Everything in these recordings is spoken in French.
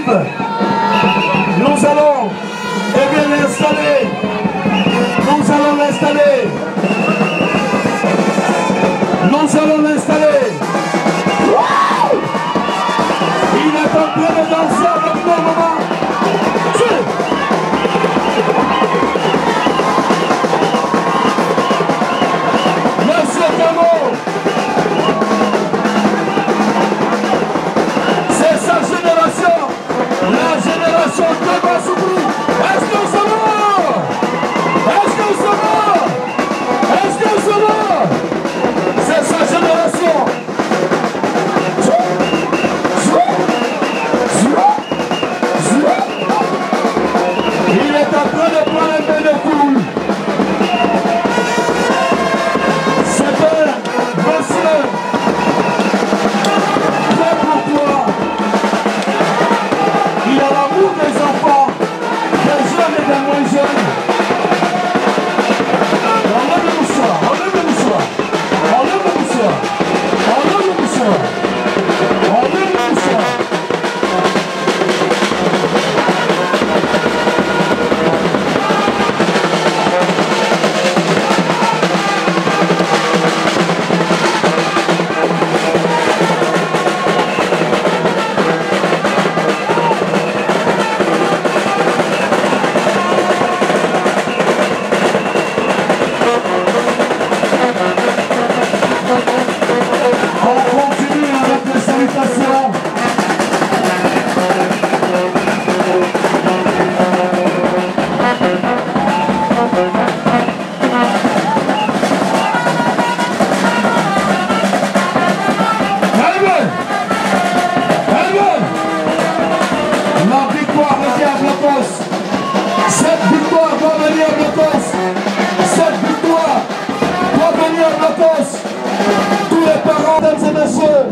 équipe, nous allons l'installer. Nous allons l'installer. Nous allons l'installer. Il est en train de danser avec nous, maman. Monsieur Camo, c'est sa génération, la génération de Bassoukou. Est-ce que ça va? Est-ce que ça va? Est-ce que ça va? C'est sa génération. Il est en train de prendre un peu de foule. C'est un monsieur très pour toi. Il a l'amour des enfants, des jeunes et des moins jeunes. Enlève le mouchoir, enlève le mouchoir, enlève le mouchoir, enlève le mouchoir, enlève le mouchoir. Tous les parents, mesdames et messieurs,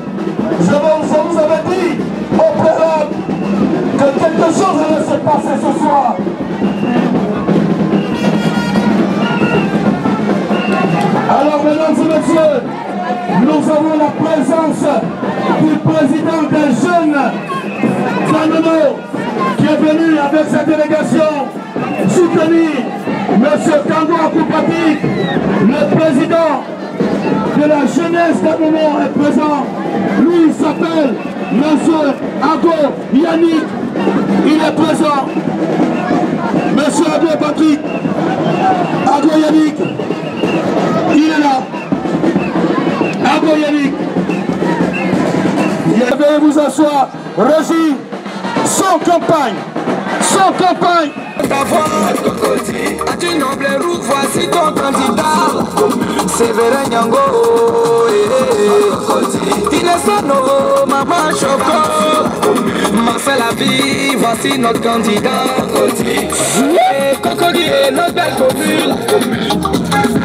je vous avais dit au préalable que quelque chose allait se passer ce soir. Alors, mesdames et messieurs, nous avons la présence du président des jeunes Kanono qui est venu avec sa délégation soutenir M. Kango Akoupatik, le président de la jeunesse d'un moment est présent. Lui, il s'appelle M. Ago Yannick. Il est présent. M. Ago Patrick. Ago Yannick. Il est là. Ago Yannick. Veuillez vous asseoir. Régie, sans campagne. Sans campagne. Ta voix, as-tu noble roux, voici ton candidat. Sévérin Nyango, Inesano, Maman Choco, Marcel Avi, voici notre candidat. Cocody est notre belle commune.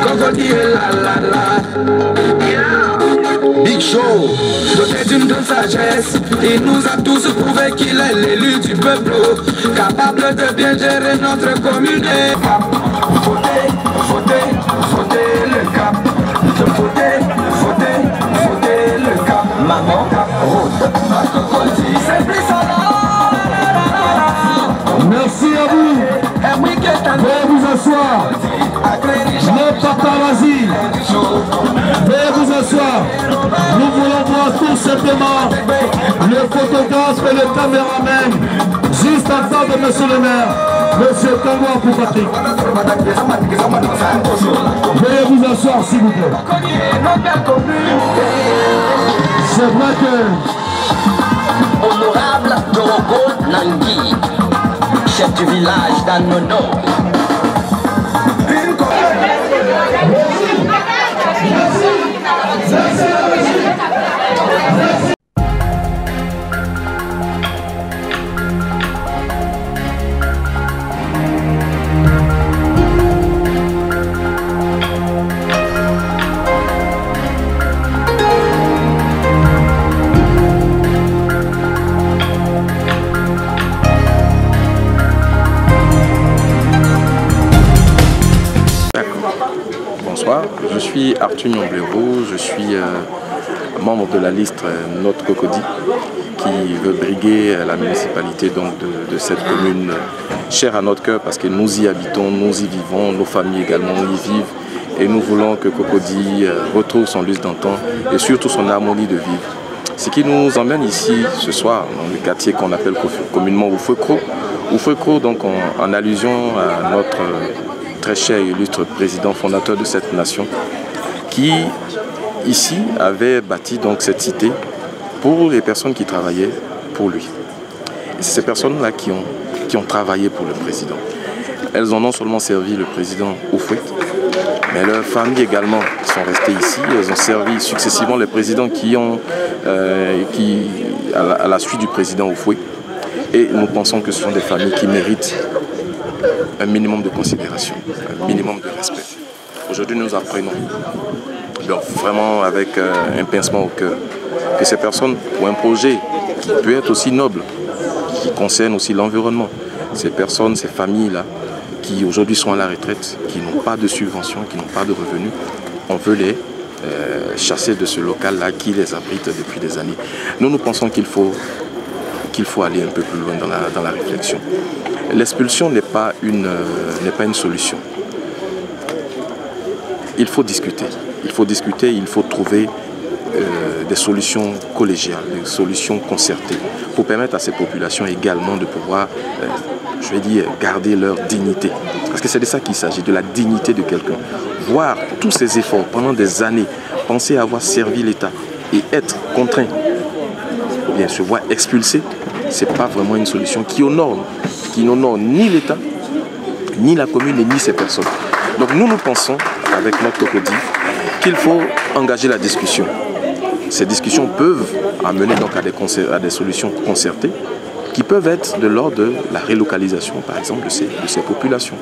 Cocody est la. Big Show, doté d'une grande sagesse, il nous a tous prouvé qu'il est l'élu du peuple, capable de bien gérer notre commune. Votez, votez, votez le cap. Votez, votez, votez le cap. Maman, route, c'est plus ça. Merci à vous. Veuillez vous asseoir. Le paparazzi. Veuillez vous asseoir. Nous voulons voir tout simplement le photographe et le caméraman juste en face de monsieur le maire, monsieur Kango Akoupatik. Veuillez vous asseoir s'il vous plaît. C'est vrai que Honorable Dorogo Nangui, chef du village d'Anono. Bonsoir, je suis Arthur Nyomblero, je suis membre de la liste Notre Cocody qui veut briguer la municipalité donc, de cette commune chère à notre cœur parce que nous y habitons, nous y vivons, nos familles également y vivent. Et nous voulons que Cocody retrouve son lustre d'antan et surtout son harmonie de vivre. Ce qui nous emmène ici ce soir dans le quartier qu'on appelle communément Oufouécro. Oufouécro donc en allusion à notre très cher et illustre président fondateur de cette nation qui ici avait bâti donc cette cité pour les personnes qui travaillaient pour lui. Et c'est ces personnes-là qui ont travaillé pour le président. Elles en ont seulement servi le président Oufoué, mais leurs familles également sont restées ici. Elles ont servi successivement les présidents à la suite du président Oufoué. Et nous pensons que ce sont des familles qui méritent un minimum de considération, un minimum de respect. Aujourd'hui, nous apprenons, donc vraiment avec un pincement au cœur, que ces personnes, pour un projet qui peut être aussi noble, qui concerne aussi l'environnement, ces personnes, ces familles-là, qui aujourd'hui sont à la retraite, qui n'ont pas de subvention, qui n'ont pas de revenus, on veut les chasser de ce local-là qui les abrite depuis des années. Nous pensons qu'il faut aller un peu plus loin dans la réflexion. L'expulsion n'est pas une solution. Il faut discuter, il faut trouver des solutions collégiales, des solutions concertées pour permettre à ces populations également de pouvoir, je vais dire, garder leur dignité. Parce que c'est de ça qu'il s'agit, de la dignité de quelqu'un. Voir tous ces efforts pendant des années, penser avoir servi l'État et être contraint, ou bien se voir expulsé, ce n'est pas vraiment une solution qui honore ni l'État, ni la commune, ni ces personnes. Donc nous pensons, avec notre Cocody, qu'il faut engager la discussion. Ces discussions peuvent amener donc à des solutions concertées qui peuvent être de l'ordre de la relocalisation, par exemple, de ces populations.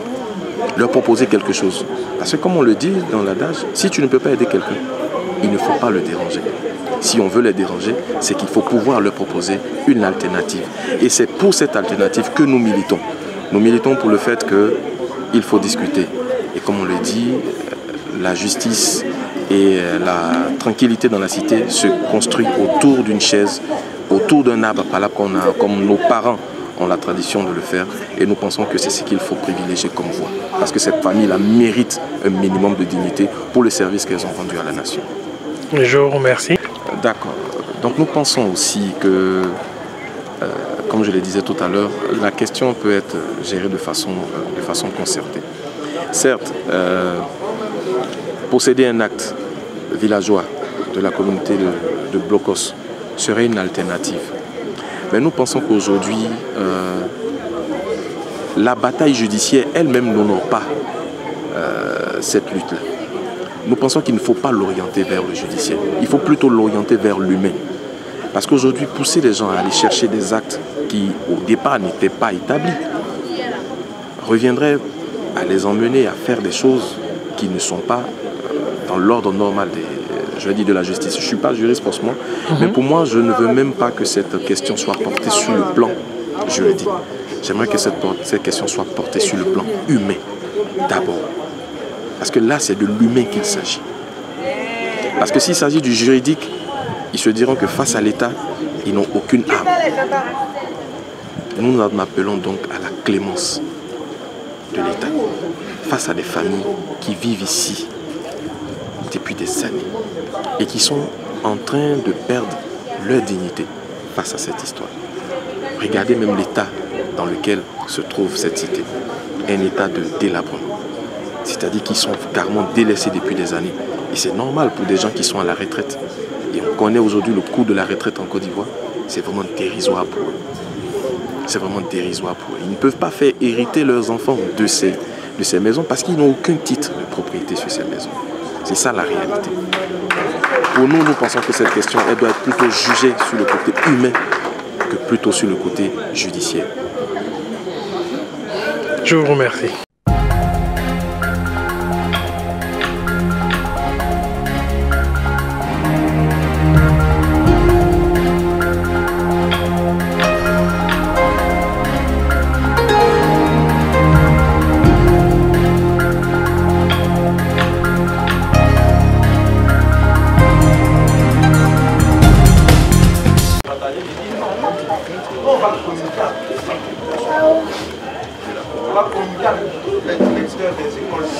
Leur proposer quelque chose. Parce que comme on le dit dans l'adage, si tu ne peux pas aider quelqu'un, il ne faut pas le déranger. Si on veut les déranger, c'est qu'il faut pouvoir leur proposer une alternative. Et c'est pour cette alternative que nous militons. Nous militons pour le fait qu'il faut discuter. Et comme on le dit, la justice et la tranquillité dans la cité se construit autour d'une chaise, autour d'un arbre palabre comme nos parents ont la tradition de le faire. Et nous pensons que c'est ce qu'il faut privilégier comme voie. Parce que cette famille-là mérite un minimum de dignité pour le service qu'elles ont rendu à la nation. Je vous remercie. D'accord. Donc nous pensons aussi que, comme je le disais tout à l'heure, la question peut être gérée de façon concertée. Certes, posséder un acte villageois de la communauté de Blocos serait une alternative. Mais nous pensons qu'aujourd'hui, la bataille judiciaire elle-même n'honore pas cette lutte-là. Nous pensons qu'il ne faut pas l'orienter vers le judiciaire. Il faut plutôt l'orienter vers l'humain. Parce qu'aujourd'hui, pousser les gens à aller chercher des actes qui, au départ, n'étaient pas établis, reviendrait à les emmener à faire des choses qui ne sont pas dans l'ordre normal de la justice. Je ne suis pas juriste forcément, mais pour moi, je ne veux même pas que cette question soit portée sur le plan juridique. J'aimerais que cette question soit portée sur le plan humain, d'abord. Parce que là, c'est de l'humain qu'il s'agit. Parce que s'il s'agit du juridique, ils se diront que face à l'État, ils n'ont aucune arme. Nous en appelons donc à la clémence de l'État face à des familles qui vivent ici depuis des années et qui sont en train de perdre leur dignité face à cette histoire. Regardez même l'état dans lequel se trouve cette cité, un état de délabrement. C'est-à-dire qu'ils sont carrément délaissés depuis des années. Et c'est normal pour des gens qui sont à la retraite. Et on connaît aujourd'hui le coût de la retraite en Côte d'Ivoire. C'est vraiment dérisoire pour eux. C'est vraiment dérisoire pour eux. Ils ne peuvent pas faire hériter leurs enfants de ces maisons parce qu'ils n'ont aucun titre de propriété sur ces maisons. C'est ça la réalité. Pour nous, nous pensons que cette question, elle doit être plutôt jugée sur le côté humain que plutôt sur le côté judiciaire. Je vous remercie. va communiquer avec tous les directeurs des écoles.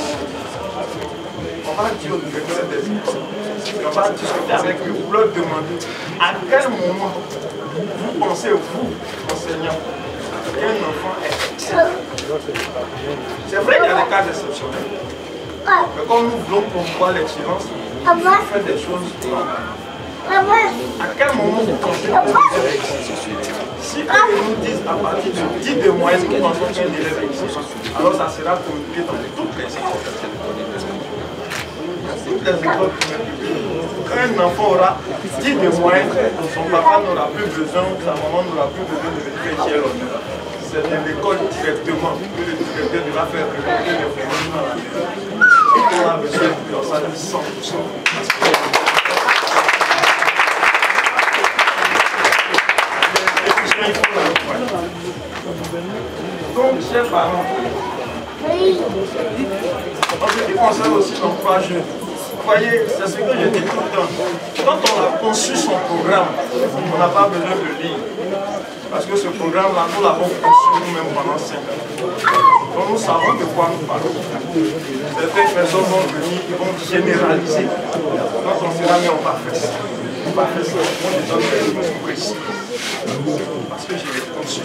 On va dire aux directeurs des écoles. On va discuter avec eux pour leur demander à quel moment vous pensez, vous, enseignants, qu'un enfant est excellent. C'est vrai qu'il y a des cas exceptionnels. Mais comme nous voulons promouvoir l'excellence, on fait des choses normales. À quel moment vous pensez que vous êtes excellent? Si ils nous disent à partir de 10 de moyenne, nous pensons qu'un élève est excellent, alors ça sera communiqué dans toutes les écoles. Toutes les écoles quand un enfant aura 10 de moyenne, son papa n'aura plus besoin, sa maman n'aura plus besoin de vérifier qui est l'honneur. C'est de l'école directement que le directeur devra faire remonter l'information à la maison. Et on a besoin de ça de 100%. Donc, chers parents, on se concerne aussi l'emploi jeune. Vous voyez, c'est ce que je dis tout le temps. Quand on a conçu son programme, on n'a pas besoin de lire. Parce que ce programme-là, nous l'avons conçu nous-mêmes pendant 5 ans. Donc nous savons de quoi nous parlons. Certaines personnes vont venir, ils vont généraliser. Quand on sera mis, on va faire ça. On va faire ça. Moi, je donne des choses précises. Parce que je l'ai conçu.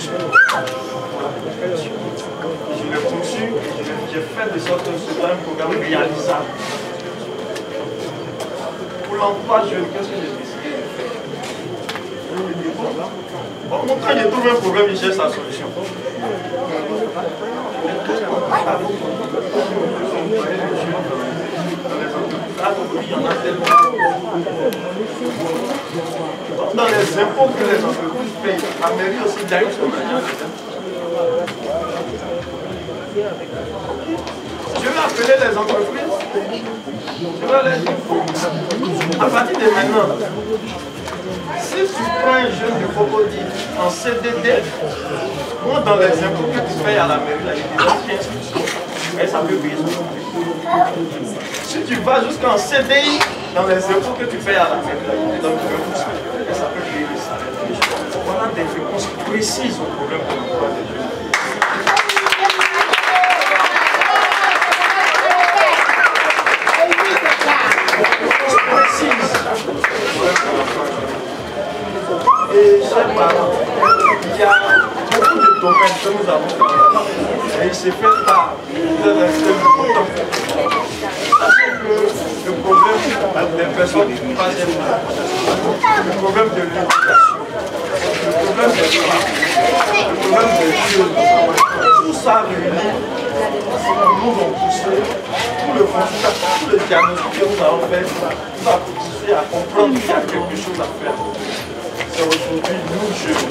Je l'ai conçu, j'ai fait de sorte que ce soit un programme réalisable. Pour l'emploi jeune, qu'est-ce que j'ai décidé de faire? Bon, quand j'ai trouvé un problème, je cherche sa solution. Dans les impôts que les entreprises payent, la mairie aussi gagne son argent. Je vais appeler les entreprises. Je vais leur dire, à partir de maintenant, si tu prends un jeune de Cocody en CDD, moi dans les impôts que tu payes à la mairie, là, il te donne 15%. Et ça peut payer son compte. Si tu vas jusqu'en CDI, dans les impôts que tu payes à la mairie, là, il te donne 20%. Et ça peut payer le salaire. Voilà des réponses précises au problème de l'emploi des jeunes. Et chers parents, il y a beaucoup de domaines que nous avons fait. Et il s'est fait par le temps. Le problème des personnes qui ne passent pas, le problème de l'éducation, le problème des femmes, le problème des jeunes, tout ça réuni, nous avons poussé, tout le consultation, tout le diagnostic que nous avons fait, nous a poussé à comprendre qu'il y a quelque chose à faire. C'est aujourd'hui, nous jeunes,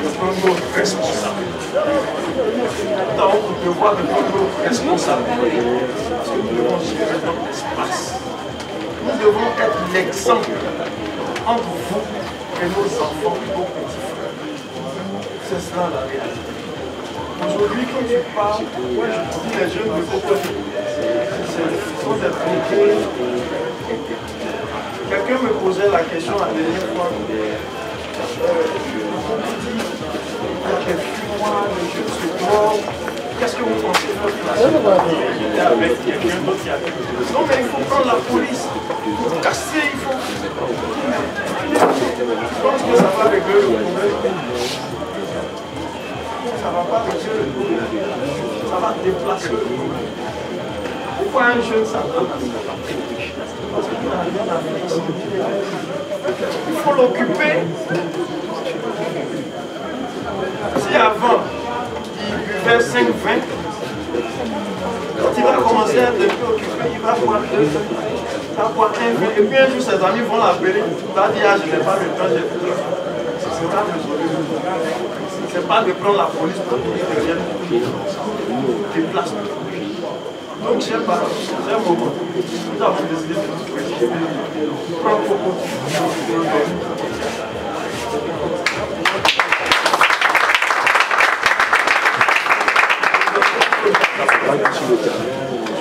nous prenons notre responsabilité. Nous avons le devoir de prendre notre responsabilité. Parce que nous devons gérer notre espace. Nous devons être l'exemple entre vous et nos enfants, nos petits frères. C'est cela la réalité. Aujourd'hui, quand tu parles, je dis les jeunes de Cocody, ce sont des privilégiés. Quelqu'un me posait la question la dernière fois. Qu'est-ce que vous pensez de notre classe? J'étais avec quelqu'un d'autre qui a dit non, mais il faut prendre la police, il faut casser, il faut. Je pense que ça va régler le problème. Ça ne va pas régler le problème. Ça va déplacer le problème. Pourquoi un jeune s'attend à ça? Parce qu'il n'a rien à faire ici. Il faut l'occuper. Si avant, il buvait 5 vins, quand il va commencer à être occupé, il va boire 2 vins, il va boire 1 vin. Et puis un jour, ses amis vont l'appeler, il va dire ah, je n'ai pas le temps, j'ai plus le temps. C'est pas résolu. C'est pas de prendre la police pour dire que rien ne déplace. Donc, chers parents, c'est un moment. Nous avons décidé de nous préciser. Prendre beaucoup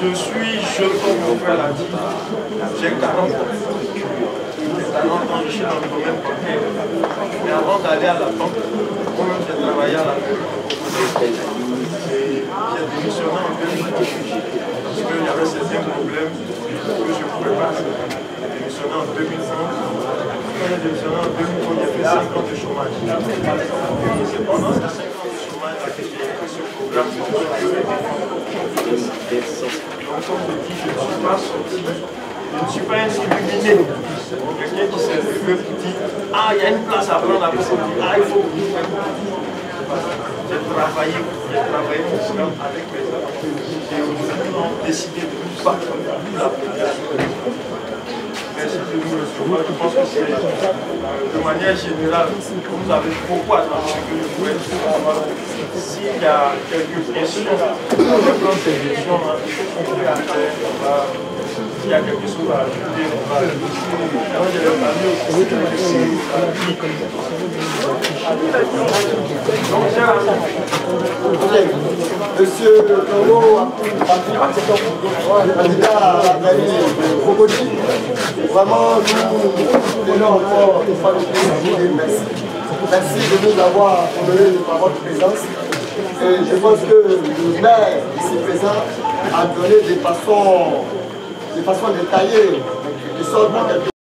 je suis jeune comme mon frère l'a dit. J'ai 40 ans. J'ai 40 ans, je suis dans le domaine bancaire. Mais avant d'aller à la banque, moi-même j'ai travaillé à la banque. J'ai comme je dis, je ne suis pas sorti, je ne suis pas un illuminé. Quelqu'un qui s'est levé pour dire ah, il y a une place à prendre, après on dit ah, il faut que j'ai travaillé mon programme avec mes enfants. J'ai aujourd'hui décidé de nous battre pour la population. Merci de nous recevoir. Je pense que c'est de manière générale, vous avez beaucoup attendu ce que je voulais savoir. S'il y a quelques questions, on va prendre ces questions, on peut la faire, s'il y a quelque chose à ajouter, on va alors je vais parler aussi de Monsieur Congo, candidat à la mairie de Crocodile, vraiment nous donnons encore une fois de plaisir et merci. Merci de nous avoir honoré par votre présence. Et je pense que le maire ici présent a donné des façons détaillées, de sorte à